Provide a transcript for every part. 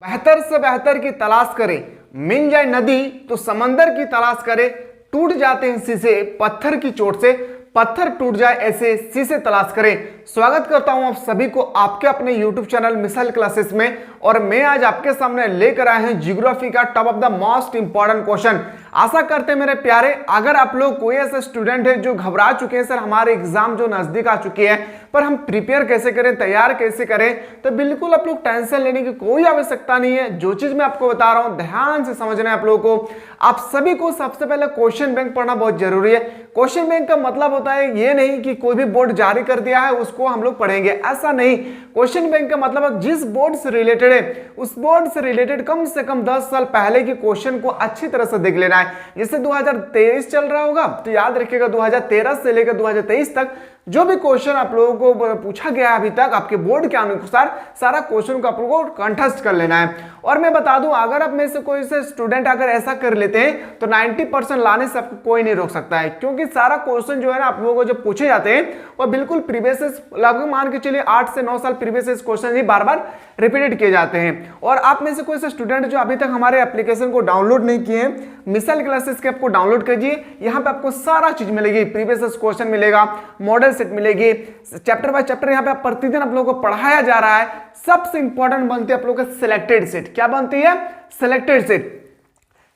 बेहतर से बेहतर की तलाश करें, मिल जाए नदी तो समंदर की तलाश करें, टूट जाते हैं शीशे पत्थर की चोट से, पत्थर टूट जाए ऐसे शीशे तलाश करें। स्वागत करता हूं आप सभी को आपके अपने YouTube चैनल मिसाइल क्लासेस में। और मैं आज आपके सामने लेकर आए हैं ज्योग्राफी का top of the most important question. आशा करते हैं मेरे प्यारे, अगर आप लोग कोई ऐसे स्टूडेंट है जो घबरा चुके हैं, सर हमारे एग्जाम जो नजदीक आ चुकी है पर हम प्रिपेयर कैसे करें, तैयार कैसे करें, तो बिल्कुल आप लोग टेंशन लेने की कोई आवश्यकता नहीं है। जो चीज मैं आपको बता रहा हूं ध्यान से समझना है आप लोगों को। आप सभी को सबसे पहले क्वेश्चन बैंक पढ़ना बहुत जरूरी है। क्वेश्चन बैंक का मतलब होता है ये नहीं कि कोई भी बोर्ड जारी कर दिया है उसको हम लोग पढ़ेंगे, ऐसा नहीं। क्वेश्चन बैंक का मतलब जिस बोर्ड से रिलेटेड है उस बोर्ड से रिलेटेड कम से कम 10 साल पहले के क्वेश्चन को अच्छी तरह से देख लेना है। जैसे 2023 चल रहा होगा तो याद रखिएगा 2013 से लेकर 2023 तक जो भी क्वेश्चन आप लोगों को पूछा गया है अभी तक आपके बोर्ड के अनुसार सारा क्वेश्चन को आप लोगों को कंठस्थ कर लेना है। और मैं बता दूं, अगर आप में से कोई से स्टूडेंट अगर ऐसा कर लेते हैं तो 90% लाने से आपको कोई नहीं रोक सकता है, क्योंकि सारा क्वेश्चन जो है ना आप लोगों को जो पूछे जाते हैं वो बिल्कुल प्रीवियस लगभग मान के चलिए 8 से 9 साल प्रीवियस क्वेश्चन ही बार बार रिपीटेड किए जाते हैं। और आप में से कोई से स्टूडेंट जो अभी तक हमारे एप्लीकेशन को डाउनलोड नहीं किए हैं, मिसाइल क्लासेस के आपको डाउनलोड कीजिए। यहाँ पे आपको सारा चीज मिलेगी, प्रीवियस क्वेश्चन मिलेगा, मॉडल सेट मिलेगी, चैप्टर बाय चैप्टर यहाँ पे प्रतिदिन आप लोगों को पढ़ाया जा रहा है। सबसे इंपॉर्टेंट बनती है आप लोगों का सिलेक्टेड सेट। क्या बनती है? Selected set.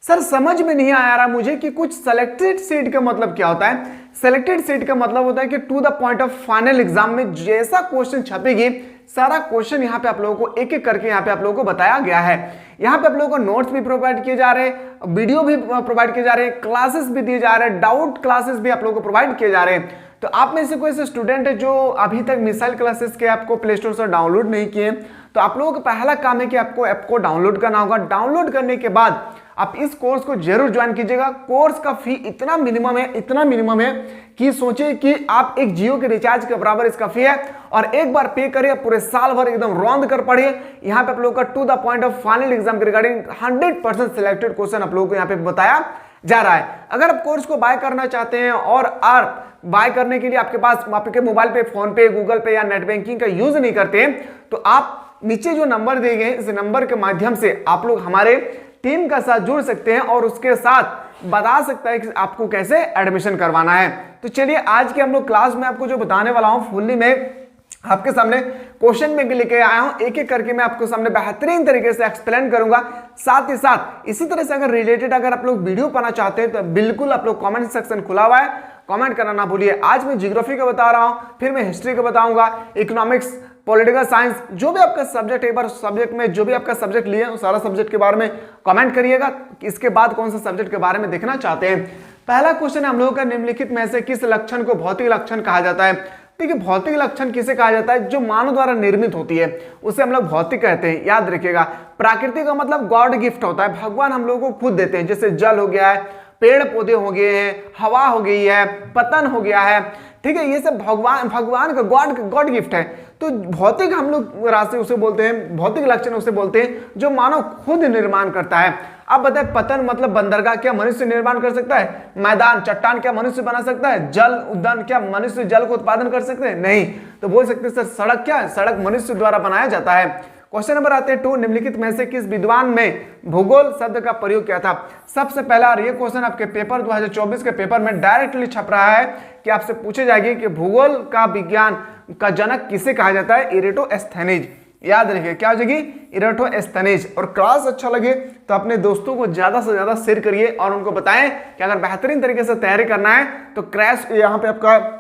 सर समझ में नहीं आ रहा मुझे कि कुछ सिलेक्टेड सीट का मतलब क्या होता है। सिलेक्टेड सीट का मतलब होता है कि to the point of final exam में जैसा क्वेश्चन छपेगी सारा क्वेश्चन यहाँ पे आप लोगों को एक एक करके यहाँ पे आप लोगों को बताया गया है। यहाँ पे आप लोगों को नोट्स भी प्रोवाइड किए जा रहे हैं, वीडियो भी प्रोवाइड किए जा रहे हैं, क्लासेस भी दिए जा रहे हैं, डाउट क्लासेस भी आप लोगों को प्रोवाइड किए जा रहे हैं। तो आप में से कोई ऐसे स्टूडेंट है जो अभी तक मिसाइल क्लासेस के ऐप को प्ले स्टोर से डाउनलोड नहीं किए, तो आप लोगों का पहला काम है कि आपको ऐप को डाउनलोड करना होगा। डाउनलोड करने के बाद आप इस कोर्स को जरूर ज्वाइन कीजिएगा। कोर्स का फी इतना मिनिमम है कि सोचिए कि आप एक जियो के रिचार्ज के बराबर इसका फी है, और एक बार पे करिए पूरे साल भर एकदम रौंद कर पढ़िए। यहाँ पे आप लोगों का to the point of final exam के रिगार्डिंग 100% सिलेक्टेड क्वेश्चन आप लोगों को यहाँ पे बताया जा रहा है। अगर आप कोर्स को बाय करना चाहते हैं और बाय करने के लिए आपके पास आपके मोबाइल पे, फोन पे, गूगल पे या नेट बैंकिंग का यूज नहीं करते हैं, तो आप नीचे जो नंबर दिए गए इस नंबर के माध्यम से आप लोग हमारे टीम का साथ जुड़ सकते हैं और उसके साथ बता सकता है कि आपको कैसे एडमिशन करवाना है। तो चलिए आज के हम लोग क्लास में आपको जो बताने वाला हूं फुल्ली में आपके सामने क्वेश्चन में लेके आया हूं, एक एक करके मैं आपको सामने बेहतरीन तरीके से एक्सप्लेन करूंगा। साथ ही साथ इसी तरह से अगर रिलेटेड अगर आप लोग वीडियो पाना चाहते हैं तो बिल्कुल आप लोग कमेंट सेक्शन खुला हुआ है, कमेंट करना ना भूलिए। आज मैं ज्योग्राफी का बता रहा हूं, फिर मैं हिस्ट्री का बताऊंगा, इकोनॉमिक्स, पॉलिटिकल साइंस, जो भी आपका सब्जेक्ट, एक बार सब्जेक्ट में जो भी आपका सब्जेक्ट लिए उस सारा सब्जेक्ट के बारे में कमेंट करिएगा। इसके बाद कौन सा सब्जेक्ट के बारे में देखना चाहते हैं। पहला क्वेश्चन हम लोगों का निम्नलिखित में से किस लक्षण को भौतिक लक्षण कहा जाता है। देखिए भौतिक लक्षण किसे कहा जाता है? जो मानव द्वारा निर्मित होती है उसे हम लोग भौतिक कहते हैं। याद रखिएगा, प्राकृतिक का मतलब गॉड गिफ्ट होता है, भगवान हम लोगों को खुद देते हैं। जैसे जल हो गया है, पेड़ पौधे हो गए हैं, हवा हो गई है, पतन हो गया है, ठीक है, ये सब भगवान का गॉड गिफ्ट है। तो भौतिक हम लोग राशि उसे बोलते हैं, भौतिक लक्षण उसे बोलते हैं जो मानव खुद निर्माण करता है। अब बताए पतन मतलब बंदरगाह क्या मनुष्य निर्माण कर सकता है? मैदान, चट्टान क्या मनुष्य बना सकता है? जल उद्यान क्या मनुष्य जल को उत्पादन कर सकते हैं? नहीं। तो बोल सकते हैं सर सड़क क्या? सड़क मनुष्य द्वारा बनाया जाता है। क्वेश्चन नंबर आते हैं 2, निम्नलिखित में से किस विद्वान में भूगोल शब्द का प्रयोग किया था? सबसे पहला, और ये क्वेश्चन आपके पेपर 2024 के पेपर में डायरेक्टली छप रहा है कि आपसे पूछे जाएगी कि भूगोल का विज्ञान का जनक किसे कहा जाता है? इरेटोस्थेनीज। याद रखिए क्या हो जाएगी? इरेटोस्थेनीज। और क्लास अच्छा लगे तो अपने दोस्तों को ज्यादा से ज्यादा शेयर करिए और उनको बताएं कि अगर बेहतरीन तरीके से तैयारी करना है तो क्रैश यहाँ पे आपका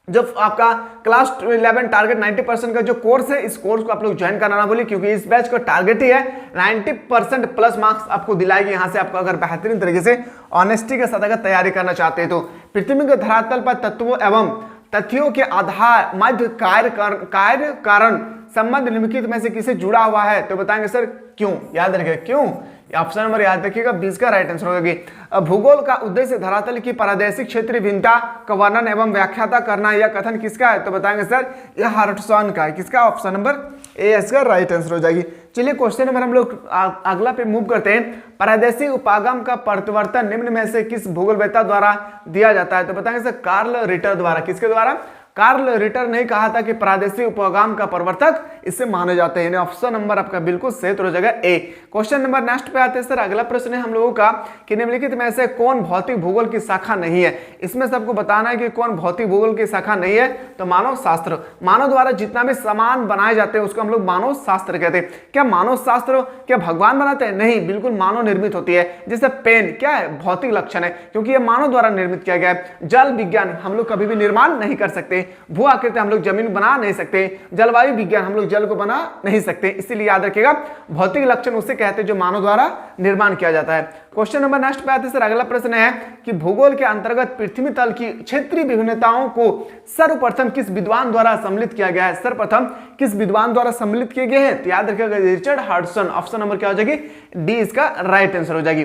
जो आपका क्लास 11 टारगेट 90% का जो कोर्स है, इस कोर्स को आप लोग ज्वाइन करना ना भूलिए, क्योंकि इस बैच का टारगेट ही है 90% प्लस मार्क्स आपको दिलाएगी यहाँ से। आपको अगर बेहतरीन तरीके से ऑनेस्टी के साथ अगर तैयारी करना चाहते हैं तो पृथ्वी के धरातल पर तत्वों एवं तथ्यों के आधार मध्य कार्य कारण संबंध निम्नलिखित में से किसे जुड़ा हुआ है? तो बताएंगे सर क्यों। याद रखिएगा क्यों, ऑप्शन नंबर याद रखिएगा 20 का राइट आंसर होगा। भूगोल का उद्देश्य धरातल की प्रादेशिक क्षेत्रीय भिन्नता का वर्णन एवं व्याख्याता करना, यह कथन किसका है? तो बताएंगे सर यह हार्टसॉन का है। किसका? ऑप्शन नंबर ए इसका राइट आंसर हो जाएगी। चलिए क्वेश्चन नंबर हम लोग अगला पे मूव करते हैं। प्रादेशिक उपागम का परिवर्तन निम्न में से किस भूगोलवेत्ता द्वारा दिया जाता है? तो बताएंगे सर कार्ल रिटर द्वारा। किसके द्वारा? कार्ल रिटर ने कहा था कि प्रादेशिक उपगाम का प्रवर्तक इसे माने जाते हैं। ऑप्शन नंबर आपका बिल्कुल सही तो हो जाएगा ए। क्वेश्चन नंबर नेक्स्ट पे आते हैं सर। अगला प्रश्न है हम लोगों का कि निम्नलिखित में से कौन भौतिक भूगोल की शाखा नहीं है। इसमें सबको बताना है कि कौन भौतिक भूगोल की शाखा नहीं है। तो मानव शास्त्र, मानव द्वारा जितना भी सामान बनाए जाते हैं उसको हम लोग मानव शास्त्र कहते हैं। क्या मानव शास्त्र क्या भगवान बनाते हैं? नहीं, बिल्कुल मानव निर्मित होती है। जैसे पेन क्या है? भौतिक लक्षण है, क्योंकि यह मानव द्वारा निर्मित किया गया है। जल विज्ञान हम लोग कभी भी निर्माण नहीं कर सकते। भू आकृति हम लोग जमीन बना नहीं सकते। जलवायु विज्ञान हम लोग जल को बना नहीं सकते। इसीलिए याद रखिएगा भौतिक लक्षण उसे कहते हैं जो मानव द्वारा निर्माण किया जाता है। क्वेश्चन नंबर नेक्स्ट पे आते हैं सर। अगला प्रश्न है कि भूगोल के अंतर्गत पृथ्वी तल की क्षेत्रीय विभिन्नताओं को सर्वप्रथम किस विद्वान द्वारा सम्मिलित किया गया है? सर्वप्रथम किस विद्वान द्वारा सम्मिलित किए गए हैं? तो याद रखिएगा रिचर्ड हडसन। ऑप्शन नंबर क्या हो जाएगी? डी इसका राइट आंसर हो जाएगी।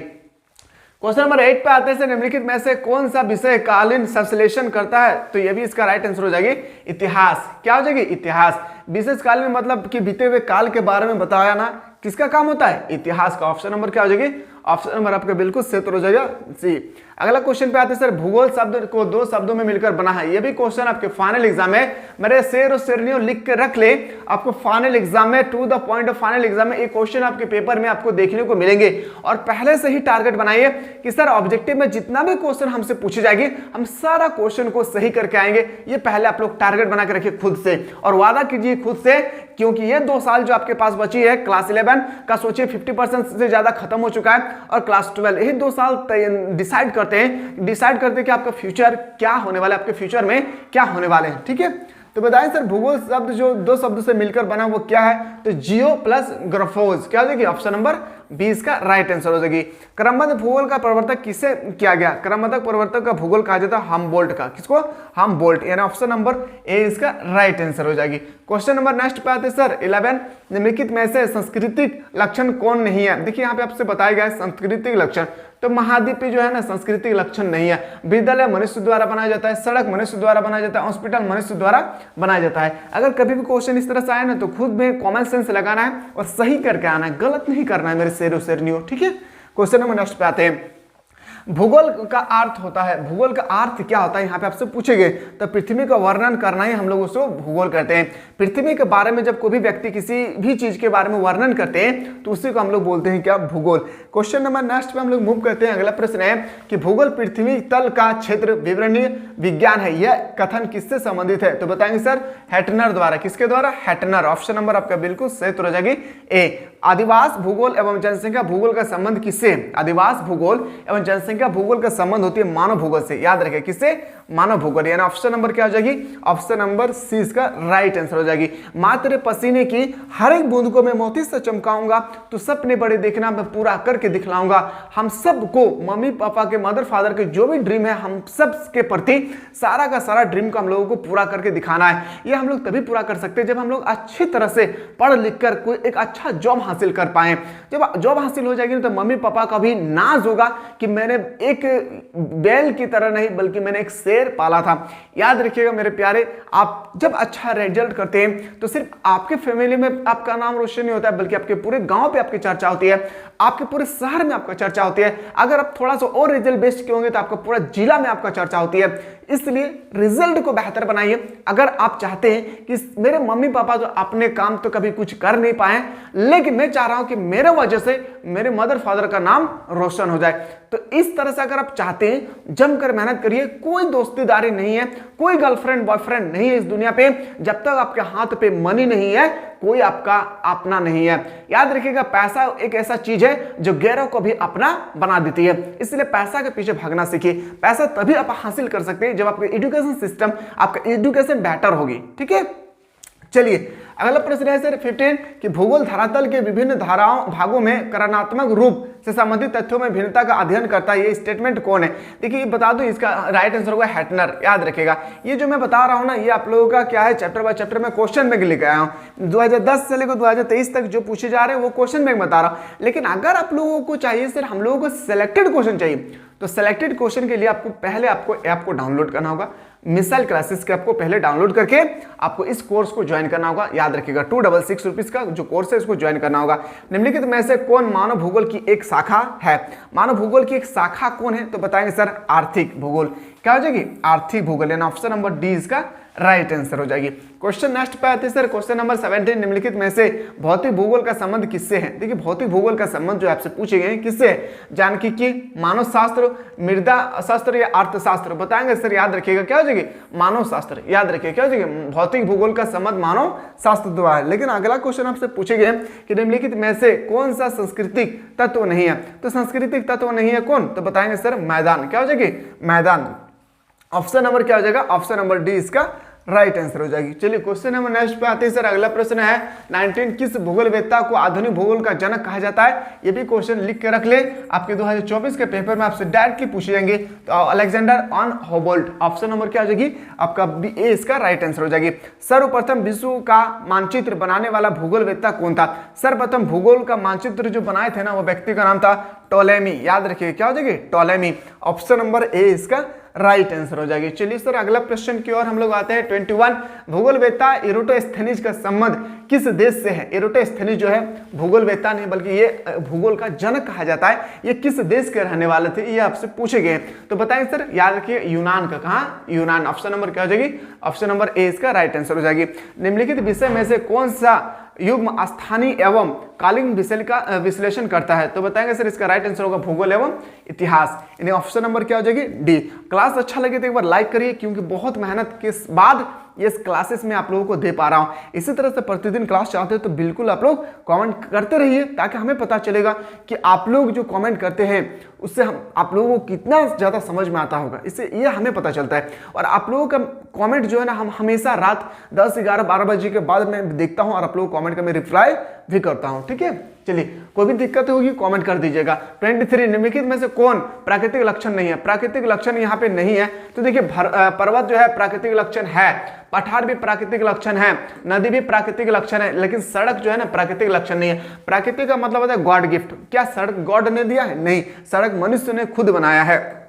क्वेश्चन नंबर 8 पे आते हैं निम्नलिखित में से कौन सा विषय कालीन संश्लेषण करता है? तो ये भी इसका राइट आंसर हो जाएगी इतिहास। क्या हो जाएगी? इतिहास। विशेष कालीन मतलब कि बीते हुए काल के बारे में बताया ना, किसका काम होता है? इतिहास का। ऑप्शन नंबर क्या हो जाएगी? ऑप्शन नंबर आपका बिल्कुल सही हो जाएगा सी। अगला क्वेश्चन पे आते हैं सर। भूगोल शब्द को दो शब्दों में मिलकर बना है। ये भी क्वेश्चन आपके फाइनल एग्जाम में मेरे शेर और शेरनियों लिख के रख ले। आपको फाइनल एग्जाम में to the point of final exam में एक क्वेश्चन आपके पेपर में आपको देखने को मिलेंगे। और पहले से ही टारगेट बनाइए कि सर ऑब्जेक्टिव में जितना भी क्वेश्चन हमसे पूछी जाएगी हम सारा क्वेश्चन को सही करके आएंगे। ये पहले आप लोग टारगेट बना के रखिए खुद से और वादा कीजिए खुद से, क्योंकि ये 2 साल जो आपके पास बची है क्लास 11 का सोचिए 50% से ज्यादा खत्म हो चुका है और क्लास 12, यही 2 साल डिसाइड करते हैं कि आपका फ्यूचर क्या होने वाला है, आपके फ्यूचर में क्या होने वाले हैं। ठीक है, तो बताएं सर भूगोल शब्द जो 2 शब्दों से मिलकर बना वो क्या है? तो जियो प्लस ग्राफोस। क्या हो जाएगी? ऑप्शन नंबर 20 का राइट आंसर हो जाएगी। क्रमबद्ध भूगोल का प्रवर्तक किसे किया गया? क्रमबद्ध प्रवर्तक का भूगोल कहा जाता है हमबोल्ट का। किसको? हमबोल्ट। यानी ऑप्शन नंबर ए इसका राइट आंसर हो जाएगी। क्वेश्चन नंबर नेक्स्ट पे आते हैं सर 11। निम्नलिखित में से सांस्कृतिक लक्षण कौन नहीं है? देखिए यहाँ पे आपसे बताया गया है सांस्कृतिक लक्षण। तो महाद्वीपीय जो है ना सांस्कृतिक लक्षण नहीं है। विद्यालय मनुष्य द्वारा बनाया जाता है, सड़क मनुष्य द्वारा बनाया जाता है, हॉस्पिटल मनुष्य द्वारा बनाया जाता है। अगर कभी भी क्वेश्चन इस तरह से आए ना तो खुद में कॉमन सेंस लगाना है और सही करके आना है, गलत नहीं करना है मेरे शेरों शेरनियों। ठीक है, क्वेश्चन नंबर नेक्स्ट पे आते हैं। भूगोल का अर्थ होता है, भूगोल का अर्थ क्या होता है यहाँ पे आपसे पूछेंगे। तो पृथ्वी का वर्णन करना ही हम लोग उसको भूगोल कहते हैं। पृथ्वी के बारे में जब कोई भी व्यक्ति किसी भी चीज के बारे में वर्णन करते हैं तो उसी को हम लोग बोलते हैं क्या? भूगोल। क्वेश्चन नंबर नेक्स्ट पे हम लोग मूव करते हैं। अगला प्रश्न है कि भूगोल पृथ्वी तल का क्षेत्र विवरणीय विज्ञान है, यह कथन किससे संबंधित है? तो बताएंगे सर हैटनर द्वारा। किसके द्वारा? हैटनर। ऑप्शन नंबर आपका बिल्कुल सही तो हो जाएगी ए। आदिवास भूगोल एवं जनसंख्या भूगोल का संबंध किससे? आदिवास भूगोल एवं जनसंख्या भूगोल का संबंध होती है मानव भूगोल से। याद रखें किससे? मानव भूगोल। यानी ऑप्शन नंबर क्या हो जाएगी? ऑप्शन नंबर सी इसका राइट आंसर हो जाएगी। मात्र पसीने की हर एक बूंद को मैं मोती से चमकाऊंगा, तो सपने बड़े देखना मैं पूरा करके दिखलाऊंगा। हम सबको मम्मी पापा के मदर फादर के जो भी ड्रीम है हम सब के प्रति सारा का सारा ड्रीम को हम लोगों को पूरा करके दिखाना है। ये हम लोग तभी पूरा कर सकते हैं जब हम लोग अच्छी तरह से पढ़ लिख कर कोई एक अच्छा जॉब हासिल कर पाए। जब जॉब हासिल हो जाएगी तो मम्मी पापा का भी नाज होगा कि मैंने एक बैल की तरह नहीं बल्कि मैंने एक शेर पाला था। याद रखिएगा मेरे प्यारे, आप जब अच्छा रिजल्ट करते हैं तो सिर्फ आपके फैमिली में आपका नाम रोशन नहीं होता है बल्कि आपके पूरे गांव पे आपकी चर्चा होती है, आपके पूरे शहर में आपका चर्चा होती है। अगर आप थोड़ा सा और रिजल्ट बेस्ट किए होंगे तो आपका पूरा जिला में आपका चर्चा होती है। इसलिए रिजल्ट को बेहतर बनाइए। अगर आप चाहते हैं कि मेरे मम्मी पापा तो अपने काम तो कभी कुछ कर नहीं पाए, लेकिन मैं चाह रहा हूं कि मेरे वजह से मेरे मदर फादर का नाम रोशन हो जाए, तो इस तरह से अगर आप चाहते हैं जमकर मेहनत करिए। कोई दोस्तीदारी नहीं है, कोई गर्लफ्रेंड बॉयफ्रेंड नहीं है इस दुनिया पे। जब तक आपके हाथ पे मनी नहीं है कोई आपका अपना नहीं है। याद रखिएगा पैसा एक ऐसा चीज है जो गैरों को भी अपना बना देती है। इसलिए पैसा के पीछे भागना सीखिए। पैसा तभी आप हासिल कर सकते हैं जब आपका एजुकेशन सिस्टम, आपका एजुकेशन बेटर होगी। ठीक है, चलिए अगला प्रश्न है सर 15 कि भूगोल धरातल के विभिन्न धाराओं भागों में करणात्मक रूप से संबंधित तथ्यों में भिन्नता का अध्ययन करता है। ये स्टेटमेंट कौन है? देखिए बता दूं इसका राइट आंसर होगा हैटनर। याद रखिएगा ये जो मैं बता रहा हूं ना ये आप लोगों का क्या है चैप्टर बाय चैप्टर में क्वेश्चन बैंक लेके आया हूं। 2010 से लेकर 2023 तक जो पूछे जा रहे हैं वो क्वेश्चन बैंक बता रहा हूं। लेकिन अगर आप लोगों को चाहिए सर हम लोगों को सिलेक्टेड क्वेश्चन चाहिए तो सिलेक्टेड क्वेश्चन के लिए आपको पहले ऐप को डाउनलोड करना होगा। मिसाइल क्लासेस के आपको पहले डाउनलोड करके आपको इस कोर्स को ज्वाइन करना होगा। याद रखिएगा 266 रुपीज का जो कोर्स है इसको ज्वाइन करना होगा। निम्नलिखित में से कौन मानव भूगोल की एक शाखा है? मानव भूगोल की एक शाखा कौन है? तो बताएंगे सर आर्थिक भूगोल। क्या हो जाएगी, आर्थिक भूगोल, यानी ऑप्शन नंबर डी इसका राइट आंसर हो जाएगी। क्वेश्चन नेक्स्ट पे आते हैं सर, क्वेश्चन नंबर 17, निम्नलिखित में से भौतिक भूगोल का संबंध किससे है। देखिए भौतिक भूगोल का संबंध जो आपसे पूछे गए हैं किससे है, जानकी, मानव शास्त्र, मृदा शास्त्र या अर्थशास्त्र, बताएंगे सर, याद रखिएगा क्या हो जाएगी, मानव शास्त्र, याद रखिएगा क्या हो जाएगी, भौतिक भूगोल का संबंध मानव शास्त्र द्वारा है। लेकिन अगला क्वेश्चन आपसे पूछे गए कि निम्नलिखित में से कौन सा सांस्कृतिक तत्व नहीं है, तो सांस्कृतिक तत्व नहीं है कौन, तो बताएंगे सर मैदान, क्या हो जाएगी, मैदान। ऑप्शन नंबर क्या हो जाएगा, ऑप्शन नंबर डी इसका राइट आंसर हो जाएगी। चलिए क्वेश्चन नंबर नेक्स्ट पे आते हैं सर, अगला प्रश्न है 19, किस भूगोलवेत्ता को आधुनिक भूगोल का जनक कहा जाता है। ये भी क्वेश्चन लिख के रख ले, आपके 2024 के पेपर में आपसे डायरेक्टली पूछे जाएंगे। तो अलेक्जेंडर ऑन होबोल्ट, ऑप्शन नंबर क्या हो जाएगी आपका बी, ए इसका राइट आंसर हो जाएगी। सर्वप्रथम विश्व का मानचित्र बनाने वाला भूगोलवेत्ता कौन था। सर्वप्रथम भूगोल का मानचित्र जो बनाए थे ना, वो व्यक्ति का नाम था टोलेमी, याद रखिए क्या हो जाएगी, टोलेमी। ऑप्शन नंबर ए इसका राइट आंसर हो जाएगी। चलिए सर अगला प्रश्न की ओर हम लोग आते हैं 21, भूगोलवेत्ता इरोटोस्थेनीज का संबंध किस देश से है। इरोटोस्थेनीज जो है भूगोलवेत्ता नहीं बल्कि ये भूगोल का जनक कहा जाता है, ये किस देश के रहने वाले थे, ये आपसे पूछे गए। तो बताएं सर, याद रखिए यूनान का, कहाँ, यूनान। ऑप्शन नंबर क्या हो जाएगी, ऑप्शन नंबर ए इसका राइट आंसर हो जाएगी। निम्नलिखित विषय में से कौन सा युग्म स्थानीय एवं कालीन विषय का विश्लेषण करता है, तो बताएंगे सर इसका राइट आंसर होगा भूगोल एवं इतिहास, यानी ऑप्शन नंबर क्या हो जाएगी, डी। क्लास अच्छा लगे तो एक बार लाइक करिए, क्योंकि बहुत मेहनत के बाद ये क्लासेस में आप लोगों को दे पा रहा हूं। इसी तरह से प्रतिदिन क्लास चाहते हो तो बिल्कुल आप लोग कमेंट करते रहिए, ताकि हमें पता चलेगा कि आप लोग जो कमेंट करते हैं उससे हम आप लोगों को कितना ज़्यादा समझ में आता होगा, इससे ये हमें पता चलता है। और आप लोगों का कमेंट जो है ना, हम हमेशा रात 10, 11, 12 बजे के बाद मैं देखता हूँ और आप लोगों को कमेंट का मैं रिप्लाई भी करता हूँ, ठीक है। चलिए कोई भी दिक्कत होगी कमेंट कर दीजिएगा। 23, निम्नलिखित में से कौन प्राकृतिक लक्षण नहीं है। प्राकृतिक लक्षण यहाँ पे नहीं है, तो देखिए पर्वत जो है प्राकृतिक लक्षण है, पठार भी प्राकृतिक लक्षण है, नदी भी प्राकृतिक लक्षण है, लेकिन सड़क जो है ना प्राकृतिक लक्षण नहीं है। प्राकृतिक का मतलब होता है गॉड गिफ्ट। क्या सड़क गॉड ने दिया है, नहीं, सड़क मनुष्य ने खुद बनाया है।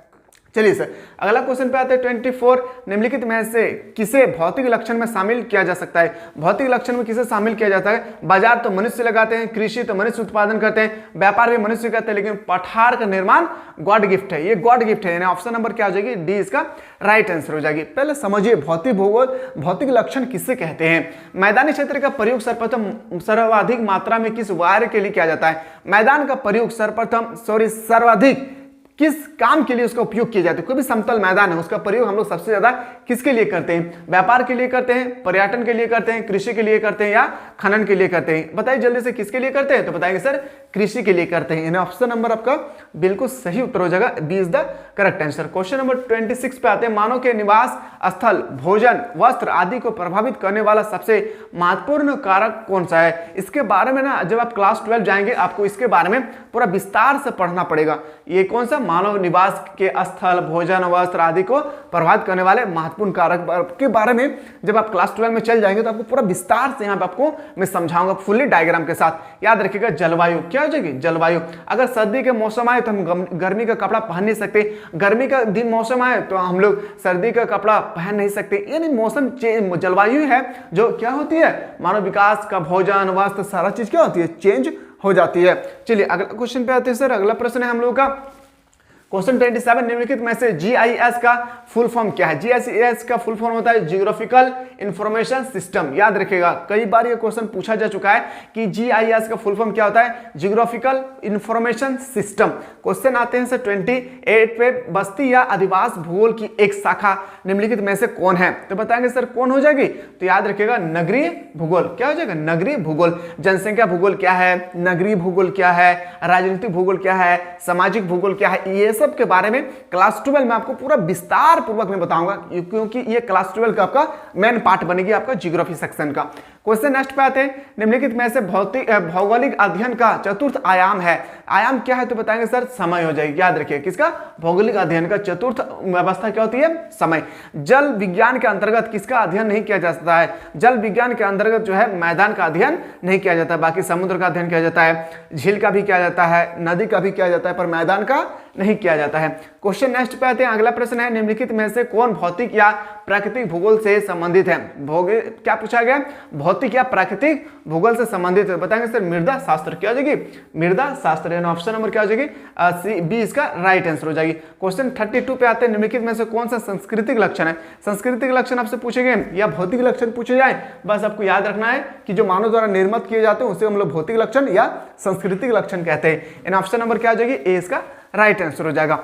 चलिए सर अगला क्वेश्चन पे आते हैं 24, निम्नलिखित में से किसे भौतिक लक्षण में शामिल किया जा सकता है। भौतिक लक्षण में किसे शामिल किया जाता है। बाजार तो मनुष्य लगाते हैं, कृषि तो मनुष्य उत्पादन करते हैं, व्यापार भी मनुष्य करते हैं, लेकिन पठार का निर्माण गॉड गिफ्ट है, ये गॉड गिफ्ट है, यानी ऑप्शन नंबर क्या हो जाएगी, डी इसका राइट आंसर हो जाएगी। पहले समझिए भौतिक भूगोल, भौतिक लक्षण किससे कहते हैं। मैदानी क्षेत्र का प्रयोग सर्वप्रथम सर्वाधिक मात्रा में किस वायर के लिए किया जाता है। मैदान का प्रयोग सर्वाधिक किस काम के लिए उसका उपयोग किया जाता है। कोई भी समतल मैदान है उसका प्रयोग हम लोग सबसे ज्यादा किसके लिए करते हैं, व्यापार के लिए करते हैं, पर्यटन के लिए करते हैं, कृषि के लिए करते हैं या खनन के लिए करते हैं। बताइए जल्दी से किसके लिए करते हैं, तो बताएंगे सर कृषि के लिए करते हैं, यानी ऑप्शन नंबर आपका बिल्कुल सही उत्तर हो जाएगा, B is the correct answer. Question number 26 पे आते हैं, मानव के निवास स्थल, भोजन, वस्त्र आदि को प्रभावित करने वाला सबसे महत्वपूर्ण कारक कौन सा है। इसके बारे में ना जब आप क्लास 12 जाएंगे आपको इसके बारे में पूरा विस्तार से पढ़ना पड़ेगा। ये कौन सा मानव निवास के स्थल, भोजन, वस्त्र आदि को प्रभावित करने वाले महत्वपूर्ण कारक के बारे में जब आप क्लास 12 में चल जाएंगे तो आपको पूरा विस्तार से यहाँ पे आपको मैं समझाऊंगा फुल्ली डायग्राम के साथ। याद रखिएगा जलवायु क्या हो जाएगी, जलवायु। अगर सर्दी के मौसम आए तो हम गर्मी का कपड़ा पहन नहीं सकते, गर्मी का दिन मौसम आए तो हम लोग सर्दी का कपड़ा पहन नहीं सकते, यानी मौसम जलवायु है जो क्या होती है, मानव विकास का भोजन, वस्त्र, सारा चीज क्या होती है, चेंज हो जाती है। चलिए अगला क्वेश्चन पे आते हैं सर। अगला प्रश्न है हम लोगों का क्वेश्चन 27, निम्नलिखित में से जीआईएस का फुल फॉर्म क्या है। जीआईएस का फुल फॉर्म होता है जियोग्राफिकल इंफॉर्मेशन सिस्टम। याद रखिएगा कई बार ये क्वेश्चन पूछा जा चुका है कि जीआईएस का फुल फॉर्म क्या होता है, जियोग्राफिकल इंफॉर्मेशन सिस्टम। क्वेश्चन आते हैं सर 28 पे, बस्ती या अधिवास भूगोल की एक शाखा निम्नलिखित में से कौन है, तो बताएंगे सर कौन हो जाएगी, तो याद रखिएगा नगरीय भूगोल। क्या हो जाएगा, नगरीय भूगोल। जनसंख्या भूगोल क्या है, नगरीय भूगोल क्या है, राजनीतिक भूगोल क्या है, सामाजिक भूगोल क्या है, ये सब के बारे में क्लास 12 में आपको पूरा विस्तार पूर्वक मैं बताऊंगा, क्योंकि ये क्लास 12 का आपका मेन पार्ट बनेगी आपका ज्योग्राफी सेक्शन का। क्वेश्चन नेक्स्ट पे आते हैं, निम्नलिखित में से भौगोलिक अध्ययन का चतुर्थ आयाम है। आयाम क्या है तो बताएंगे सर समय हो जाएगी। याद रखिए किसका, भौगोलिक अध्ययन का चतुर्थ व्यवस्था क्या होती है, समय। जल विज्ञान के अंतर्गत किसका अध्ययन नहीं किया जा सकता है, जल विज्ञान के अंतर्गत जो है मैदान का अध्ययन नहीं किया जाता है, बाकी समुद्र का अध्ययन किया जाता है, झील का भी किया जाता है, नदी का भी किया जाता है, पर मैदान का नहीं किया किया जाता है। क्वेश्चन नेक्स्ट पे आते हैं। अगला प्रश्न है निम्नलिखित में से कौन भौतिक या प्राकृतिक भूगोल से संबंधित है। क्या पूछा गया, भौतिक या प्राकृतिक भूगोल से संबंधित है। बताएंगे सर मृदा शास्त्र क्या हो जाएगी, मृदा शास्त्र, यानी ऑप्शन नंबर क्या हो जाएगी, बी इसका राइट आंसर हो जाएगी। क्वेश्चन 32 पे आते हैं। निम्नलिखित में से कौन सा सांस्कृतिक लक्षण है। सांस्कृतिक लक्षण आपसे पूछे गए या भौतिक लक्षण पूछे जाए, बस आपको याद रखना है कि जो मानव द्वारा निर्मित किए जाते हैं उसे हम लोग भौतिक लक्षण या सांस्कृतिक लक्षण कहते हैं। इन ऑप्शन नंबर क्या हो जाएगी, ए इसका राइट आंसर हो जाएगा।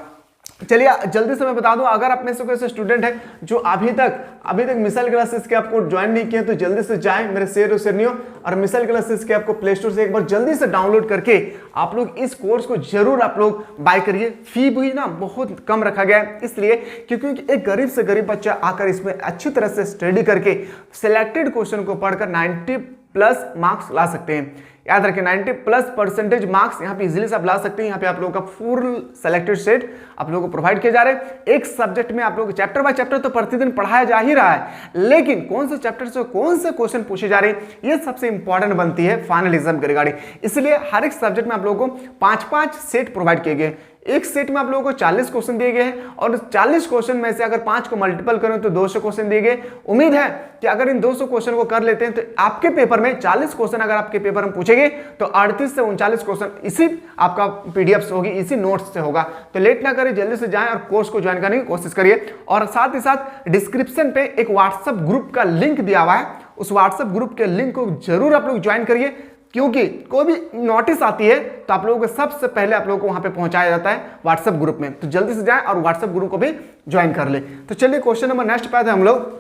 चलिए जल्दी से मैं बता दूं, अगर आप में से कोई ऐसे स्टूडेंट है जो अभी तक मिसाइल क्लासेस के आपको ज्वाइन नहीं किए तो जल्दी से जाएं मेरे शेयर और शेरनियों, और मिसाइल क्लासेस के आपको प्ले स्टोर से एक बार जल्दी से डाउनलोड करके आप लोग इस कोर्स को जरूर आप लोग बाय करिए। फी भी ना बहुत कम रखा गया है, इसलिए क्योंकि एक गरीब से गरीब बच्चा आकर इसमें अच्छी तरह से स्टडी करके सिलेक्टेड क्वेश्चन को पढ़कर 90+ मार्क्स ला सकते हैं। याद रखें 90+ % मार्क्स यहाँ पे इजीली से आप ला सकते हैं। यहाँ पे आप लोगों का फुल सेलेक्टेड सेट आप लोगों को प्रोवाइड किए जा रहे हैं। एक सब्जेक्ट में आप लोगों को चैप्टर बाय चैप्टर तो प्रतिदिन पढ़ाया जा ही रहा है, लेकिन कौन से चैप्टर से कौन से क्वेश्चन पूछे जा रहे हैं ये सबसे इंपॉर्टेंट बनती है फाइनल एग्जाम के रिगार्डिंग। इसलिए हर एक सब्जेक्ट में आप लोगों को 5-5 सेट प्रोवाइड किए गए। एक सेट में आप लोगों को 40 क्वेश्चन दिए गए हैं, और 40 क्वेश्चन में से अगर 5 को मल्टीपल करें तो 200 क्वेश्चन दिए गए। उम्मीद है कि अगर इन 200 क्वेश्चन को कर लेते हैं तो आपके पेपर में 40 क्वेश्चन अगर आपके पेपर में पूछेंगे तो 38 से 39 क्वेश्चन इसी आपका पीडीएफ से होगी, इसी नोट्स से होगा। तो लेट ना करिए, जल्दी से जाएं और कोर्स को ज्वाइन करने की कोशिश करिए। और साथ ही साथ डिस्क्रिप्शन पे एक व्हाट्सएप ग्रुप का लिंक दिया हुआ है, उस व्हाट्सएप ग्रुप के लिंक को जरूर आप लोग ज्वाइन करिए, क्योंकि कोई भी नोटिस आती है तो आप लोगों को सबसे पहले आप लोगों को वहां पे पहुंचाया जाता है व्हाट्सएप ग्रुप में। तो जल्दी से जाएं और व्हाट्सएप ग्रुप को भी ज्वाइन कर ले। तो चलिए क्वेश्चन नंबर नेक्स्ट पे आते हैं हम लोग।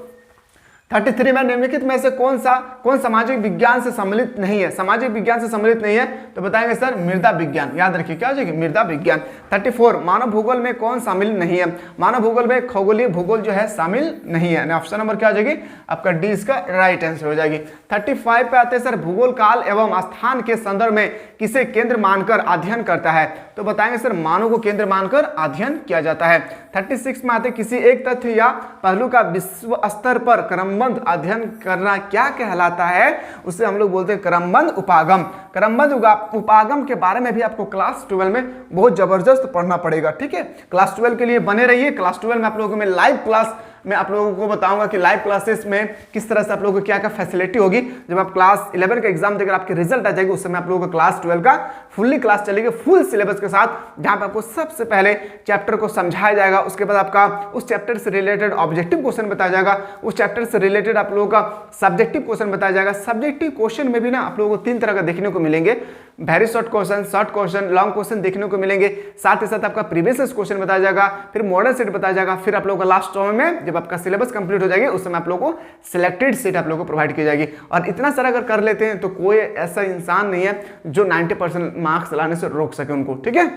33 में निम्नलिखित में से कौन सामाजिक विज्ञान से सम्मिलित नहीं है। सामाजिक विज्ञान से सम्मिलित नहीं है तो बताएंगे सर मृदा विज्ञान। याद रखिए क्या हो जाएगी, मृदा विज्ञान। 34 मानव भूगोल में कौन शामिल नहीं है। मानव भूगोल में खगोलीय भूगोल जो है शामिल नहीं है। ऑप्शन नंबर क्या हो जाएगी, आपका डी इसका राइट आंसर हो जाएगी। 35 पे आते हैं सर भूगोल काल एवं स्थान के संदर्भ में किसे केंद्र मानकर अध्ययन करता है। तो बताएंगे सर मानव को केंद्र मानकर अध्ययन किया जाता है। 36 में आते किसी एक तथ्य या पहलू का विश्व स्तर पर क्रमबद्ध अध्ययन करना क्या कहलाता है, उसे हम लोग बोलते हैं क्रमबद्ध उपागम। क्रमबद्ध उपागम के बारे में भी आपको क्लास 12 में बहुत जबरदस्त पढ़ना पड़ेगा, ठीक है। क्लास 12 के लिए बने रहिए। क्लास 12 में आप लोगों में लाइव क्लास मैं आप लोगों को बताऊंगा कि लाइव क्लासेस में किस तरह से आप लोगों को क्या क्या फैसिलिटी होगी। जब आप क्लास 11 का एग्जाम देकर आपके रिजल्ट आ जाएगी उस समय आप लोगों को क्लास 12 का फुल्ली क्लास चलेगी, फुल सिलेबस के साथ, जहां पे आपको सबसे पहले चैप्टर को समझाया जाएगा, उसके बाद आपका उस चैप्टर से रिलेटेड ऑब्जेक्टिव क्वेश्चन बताया जाएगा, उस चैप्टर से रिलेटेड आप लोगों का सब्जेक्टिव क्वेश्चन बताया जाएगा। सब्जेक्टिव क्वेश्चन में भी ना आप लोगों को 3 तरह का देखने को मिलेंगे, very short question, long question देखने को मिलेंगे। साथ ही साथ आपका प्रीवियस क्वेश्चन बताया जाएगा, फिर मॉडल सेट बताया जाएगा, फिर आप लोगों का लास्ट टर्म में जब आपका सिलेबस कंप्लीट हो जाएगी उस समय आप लोगों को सिलेक्टेड सीट आप लोगों को प्रोवाइड की जाएगी। और इतना सारा अगर कर लेते हैं तो कोई ऐसा इंसान नहीं है जो 90% मार्क्स लाने से रोक सके उनको, ठीक है।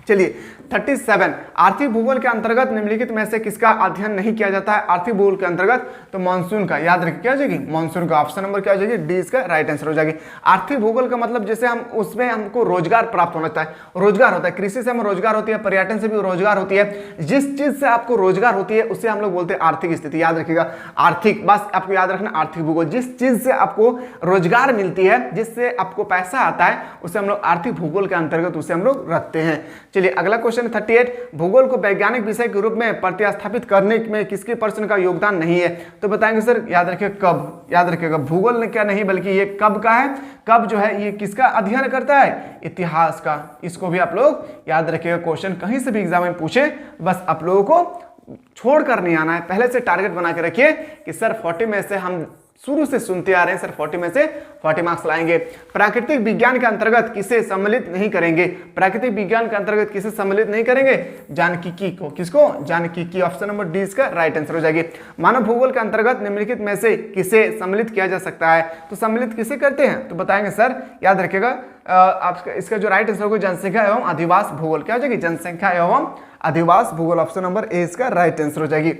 चलिए 37 आर्थिक भूगोल के अंतर्गत निम्नलिखित में से किसका अध्ययन नहीं किया जाता है। आर्थिक भूगोल के अंतर्गत तो मानसून का, याद रखिए क्या हो जाएगी, मानसून का। ऑप्शन नंबर क्या हो जाएगी, डी इसका राइट आंसर हो जाएगी। आर्थिक भूगोल का मतलब जैसे हम उसमें हमको रोजगार प्राप्त होना चाहिए, रोजगार होता है, कृषि से हमें रोजगार होती है, पर्यटन से भी रोजगार होती है। जिस चीज से आपको रोजगार होती है उसे हम लोग बोलते हैं आर्थिक स्थिति। याद रखिएगा आर्थिक, बस आपको याद रखना आर्थिक भूगोल, जिस चीज से आपको रोजगार मिलती है, जिससे आपको पैसा आता है उसे हम लोग आर्थिक भूगोल के अंतर्गत उसे हम लोग रखते हैं। चलिए अगला क्वेश्चन 38 भूगोल को वैज्ञानिक विषय के रूप में प्रतिस्थापित करने में किसके पर्सन का योगदान नहीं है। तो बताएंगे सर, याद रखिए कब, याद रखिएगा भूगोल ने क्या नहीं बल्कि ये कब का है। कब जो है ये किसका अध्ययन करता है, इतिहास का। इसको भी आप लोग याद रखिएगा, क्वेश्चन कहीं से भी एग्जाम में पूछे बस आप लोगों को छोड़कर नहीं आना है, पहले से टारगेट बना के रखिए कि सर 40 में से हम शुरू से सुनते आ रहे हैं सर 40 में से 40 मार्क्स लाएंगे। प्राकृतिक विज्ञान के अंतर्गत किसे सम्मिलित नहीं करेंगे। प्राकृतिक विज्ञान के अंतर्गत किसे सम्मिलित नहीं करेंगे, जानकीकी को। किसको, जानकीकी। ऑप्शन नंबर डी इसका राइट आंसर हो जाएगी। मानव भूगोल के अंतर्गत निम्नलिखित में से किसे सम्मिलित किया जा सकता है। तो सम्मिलित किसे करते हैं, तो बताएंगे सर, याद रखिएगा आपका इसका जो राइट आंसर होगा जनसंख्या एवं अधिवास भूगोल। क्या हो जाएगी, जनसंख्या एवं अधिवास भूगोल। ऑप्शन नंबर ए इसका राइट आंसर हो जाएगी।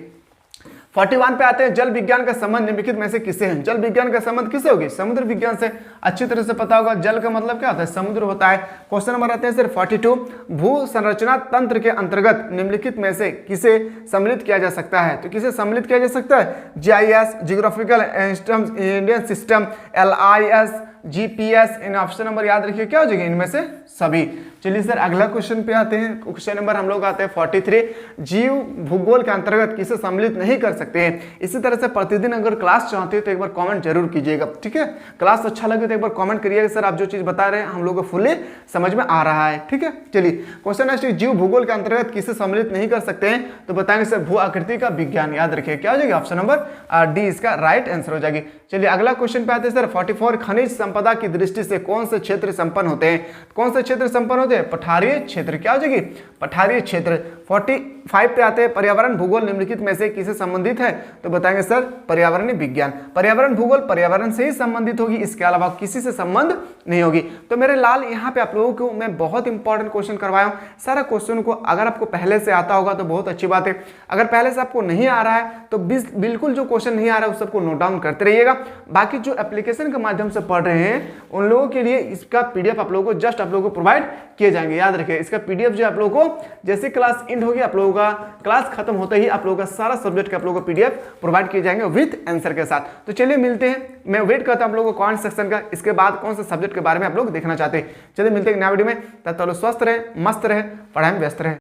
41 पे आते हैं जल विज्ञान का संबंध निम्नलिखित में से किससे है। जल विज्ञान का संबंध किससे होगी, समुद्र विज्ञान से। अच्छी तरह से पता होगा जल का मतलब क्या होता है, समुद्र होता है। क्वेश्चन नंबर आते हैं सर 42 भू संरचना तंत्र के अंतर्गत निम्नलिखित में से किसे सम्मिलित किया जा सकता है। तो किसे सम्मिलित किया जा सकता है, GIS, geographical Indian system, LIS, GPS, इन ऑप्शन नंबर याद रखिए क्या हो जाएगा इनमें से सभी। चलिए सर अगला क्वेश्चन पे आते हैं। क्वेश्चन नंबर हम लोग आते हैं 43, जीव भूगोल के अंतर्गत किसे सम्मिलित नहीं कर सकते हैं। इसी तरह से प्रतिदिन अगर क्लास चाहते हो तो एक बार कमेंट जरूर कीजिएगा, ठीक है। क्लास अच्छा लगे तो एक बार कमेंट करिएगा सर आप जो चीज बता रहे हैं हम लोग को फुल्ली समझ में आ रहा है, ठीक है। चलिए क्वेश्चन नेक्स्ट, जीव भूगोल के अंतर्गत किसे सम्मिलित नहीं कर सकते हैं, तो बताएंगे सर भू आकृति का विज्ञान। याद रखिए क्या हो जाएगी ऑप्शन नंबर डी इसका राइट आंसर हो जाएगी। चलिए अगला क्वेश्चन पे आते हैं सर 44, खनिज संपदा की दृष्टि से कौन से क्षेत्र संपन्न होते हैं। कौन से क्षेत्र संपन्न होते हैं, पठारीय क्षेत्र। क्या हो जाएगी, पठारीय क्षेत्र। 45 पे आते हैं, पर्यावरण भूगोल निम्नलिखित में से किसे संबंधित है, तो बताएंगे सर पर्यावरणीय विज्ञान। पर्यावरण भूगोल पर्यावरण से ही संबंधित होगी, इसके अलावा किसी से संबंध नहीं होगी। तो मेरे लाल यहाँ पे आप लोगों को मैं बहुत इंपॉर्टेंट क्वेश्चन करवाया हूँ। सारा क्वेश्चन को अगर आपको पहले से आता होगा तो बहुत अच्छी बात है, अगर पहले से आपको नहीं आ रहा है तो बिल्कुल जो क्वेश्चन नहीं आ रहा है उस सबको नोट डाउन करते रहिएगा। बाकी जो एप्लीकेशन के माध्यम से पढ़ रहे हैं उन लोगों के लिए इसका PDF आप लोगों को जस्ट आप लोगों को प्रोवाइड किए जाएंगे। याद रखिए इसका PDF जो आप लोगों को जैसे क्लास एंड होगी आप लोगों का क्लास खत्म होते ही आप लोगों का सारा सब्जेक्ट का आप लोगों को PDF प्रोवाइड किए जाएंगे विद आंसर के साथ। तो चलिए मिलते हैं, मैं वेट करता हूं आप लोगों को कमेंट सेक्शन का, इसके बाद कौन से सब्जेक्ट के बारे में आप लोग देखना चाहते हैं। चलिए मिलते हैं नया वीडियो में, तब तक स्वस्थ रहे, मस्त रहे, पढ़ाई में व्यस्त रहे।